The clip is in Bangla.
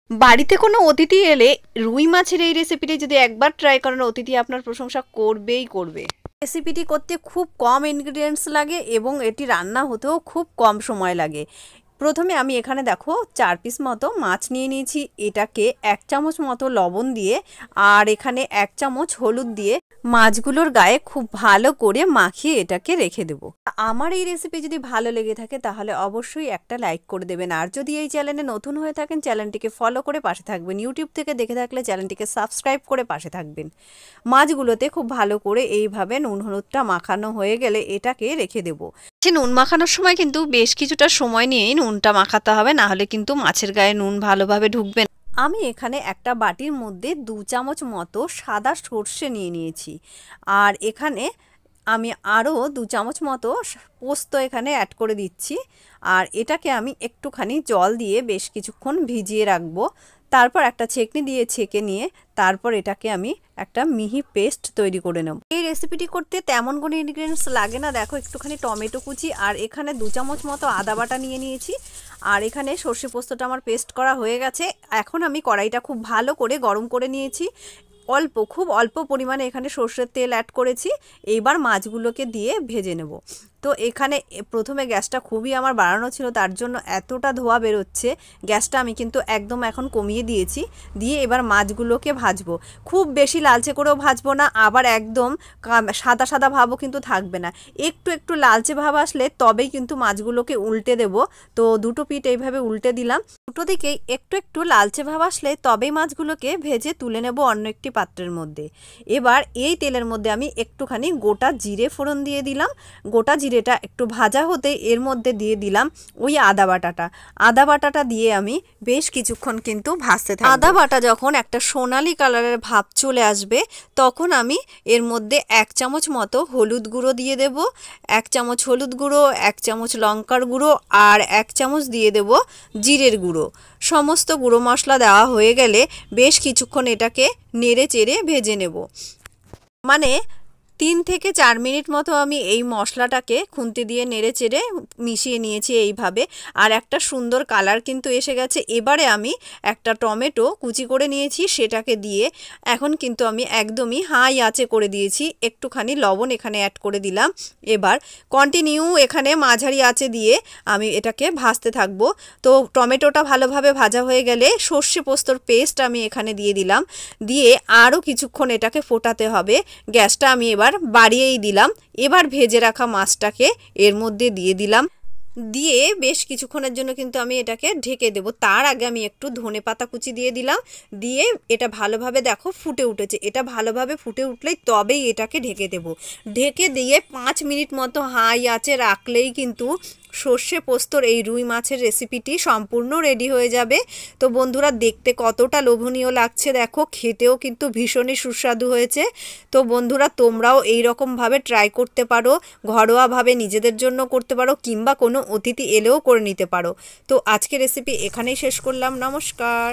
বাড়িতে কোনো অতিথি এলে রুই মাছের এই রেসিপিটি যদি একবার ট্রাই করেন, অতিথি আপনার প্রশংসা করবেই করবে। রেসিপিটি করতে খুব কম ইনগ্রিডিয়েন্টস লাগে এবং এটি রান্না হতেও খুব কম সময় লাগে। প্রথমে আমি এখানে দেখো 4 পিস মতো মাছ নিয়ে নিয়েছি। এটাকে 1 চামচ মতো লবণ দিয়ে আর এখানে 1 চামচ হলুদ দিয়ে মাছগুলোর গায়ে খুব ভালো করে মাখিয়ে এটাকে রেখে দেব। আমার এই রেসিপি যদি ভালো লেগে থাকে তাহলে অবশ্যই একটা লাইক করে দেবেন। আর যদি এই চ্যানেলে নতুন হয়ে থাকেন চ্যানেলটিকে ফলো করে পাশে থাকবেন। ইউটিউব থেকে দেখে থাকলে চ্যানেলটিকে সাবস্ক্রাইব করে পাশে থাকবেন। মাছগুলোতে খুব ভালো করে এইভাবে নুন হলুদটা মাখানো হয়ে গেলে এটাকে রেখে দেব। নুন মাখানোর সময় কিন্তু বেশ কিছুটা সময় নিয়েই নুনটা মাখাতে হবে, না হলে কিন্তু মাছের গায়ে নুন ভালোভাবে ঢুকবে না। আমি এখানে একটা বাটির মধ্যে 2 চামচ মতো সাদা সর্ষে নিয়ে নিয়েছি। আর এখানে আমি আরও 2 চামচ মতো পোস্ত এখানে অ্যাড করে দিচ্ছি। আর এটাকে আমি একটুখানি জল দিয়ে বেশ কিছুক্ষণ ভিজিয়ে রাখবো। তারপর একটা ছেঁকনি দিয়ে ছেঁকে নিয়ে তারপর এটাকে আমি একটা মিহি পেস্ট তৈরি করে নেব। এই রেসিপিটি করতে তেমন কোনো ইনগ্রিডিয়েন্টস লাগে না। দেখো, একটুখানি টমেটো কুচি আর এখানে 2 চামচ মতো আদা বাটা নিয়ে নিয়েছি। আর এখানে সর্ষে পোস্তটা আমার পেস্ট করা হয়ে গেছে। এখন আমি কড়াইটা খুব ভালো করে গরম করে নিয়েছি। খুব অল্প পরিমাণে এখানে সর্ষের তেল অ্যাড করেছি। এইবার মাছগুলোকে দিয়ে ভেজে নেব। তো এখানে প্রথমে গ্যাসটা খুবই আমার বাড়ানো ছিল, তার জন্য এতটা ধোঁয়া বেরোচ্ছে। গ্যাসটা আমি কিন্তু একদম এখন কমিয়ে দিয়েছি। দিয়ে এবার মাছগুলোকে ভাজবো। খুব বেশি লালচে করেও ভাজবো না, আবার একদম সাদা সাদা ভাবও কিন্তু থাকবে না। একটু একটু লালচে ভাব আসলে তবেই কিন্তু মাছগুলোকে উল্টে দেব। তো দুটো পিঠ এইভাবে উল্টে দিলাম। দুটো দিকেই একটু একটু লালচে ভাব আসলে তবেই মাছগুলোকে ভেজে তুলে নেব অন্য একটি পাত্রের মধ্যে। এবার এই তেলের মধ্যে আমি একটুখানি গোটা জিরে ফোড়ন দিয়ে দিলাম। গোটা জিরেটা একটু ভাজা হতে এর মধ্যে দিয়ে দিলাম ওই আদা বাটাটা। আদা বাটাটা দিয়ে আমি বেশ কিছুক্ষণ কিন্তু ভাজতে থাকবো। আদা বাটা যখন একটা সোনালি কালারের ভাব চলে আসবে তখন আমি এর মধ্যে 1 চামচ মতো হলুদ গুঁড়ো দিয়ে দেব। 1 চামচ হলুদ গুঁড়ো, 1 চামচ লঙ্কার গুঁড়ো আর 1 চামচ দিয়ে দেব জিরের গুঁড়ো। সমস্ত গুঁড়ো মশলা দেওয়া হয়ে গেলে বেশ কিছুক্ষণ এটাকে নেড়ে চেড়ে ভেজে নেব। মানে 3 থেকে 4 মিনিট মতো আমি এই মশলাটাকে খুন্তি দিয়ে নেড়ে চেড়ে মিশিয়ে নিয়েছি এইভাবে। আর একটা সুন্দর কালার কিন্তু এসে গেছে। এবারে আমি একটা টমেটো কুচি করে নিয়েছি, সেটাকে দিয়ে এখন কিন্তু আমি একদমই হাই আঁচে করে দিয়েছি। একটুখানি লবণ এখানে অ্যাড করে দিলাম। এবার কন্টিনিউ এখানে মাঝারি আঁচে দিয়ে আমি এটাকে ভাজতে থাকবো। তো টমেটোটা ভালোভাবে ভাজা হয়ে গেলে সর্ষে পোস্তর পেস্ট আমি এখানে দিয়ে দিলাম। দিয়ে আরও কিছুক্ষণ এটাকে ফোটাতে হবে। গ্যাসটা আমি এবার বাড়িয়েই দিলাম। এবার ভেজে রাখা মাছটাকে এর মধ্যে দিয়ে দিলাম। দিয়ে বেশ কিছুক্ষণের জন্য কিন্তু আমি এটাকে ঢেকে দেব। তার আগে আমি একটু ধনেপাতা কুচি দিয়ে দিলাম। দিয়ে এটা ভালোভাবে দেখো ফুটে উঠেছে। এটা ভালোভাবে ফুটে উঠলেই তবেই এটাকে ঢেকে দেব। ঢেকে দিয়ে 5 মিনিট মতো হাই আঁচে রাখলেই কিন্তু সর্ষে পোস্তর এই রুই মাছের রেসিপিটি সম্পূর্ণ রেডি হয়ে যাবে। তো বন্ধুরা, দেখতে কতটা লোভনীয় লাগছে দেখো, খেতেও কিন্তু ভীষণই সুস্বাদু হয়েছে। তো বন্ধুরা, তোমরাও এই রকমভাবে ট্রাই করতে পারো। ঘরোয়াভাবে নিজেদের জন্য করতে পারো কিংবা কোনো অতিথি এলেও করে নিতে পারো। তো আজকের রেসিপি এখানেই শেষ করলাম। নমস্কার।